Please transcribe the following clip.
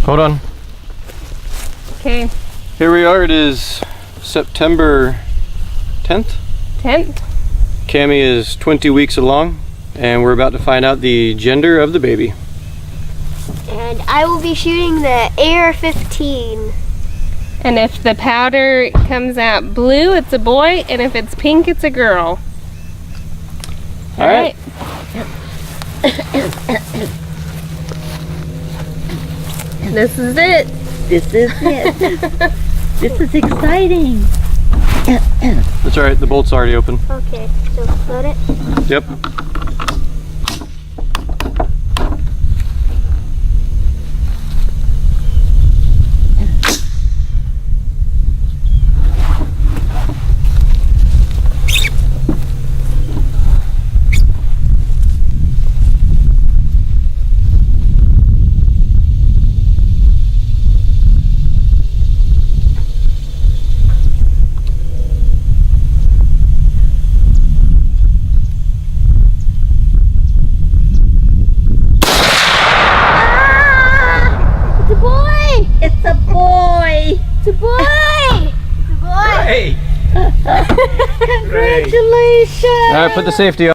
Hold on. Okay. Here we are. It is September 10th. 10th. Cami is 20 weeks along, and we're about to find out the gender of the baby. And I will be shooting the AR-15. And if the powder comes out blue, it's a boy, and if it's pink, it's a girl. All right. This is it. This is it. This is exciting. That's all right. The bolt's already open. Okay, so load it. Yep. It's a boy. It's a boy! It's a boy! Hey! Congratulations. All right, put the safety on.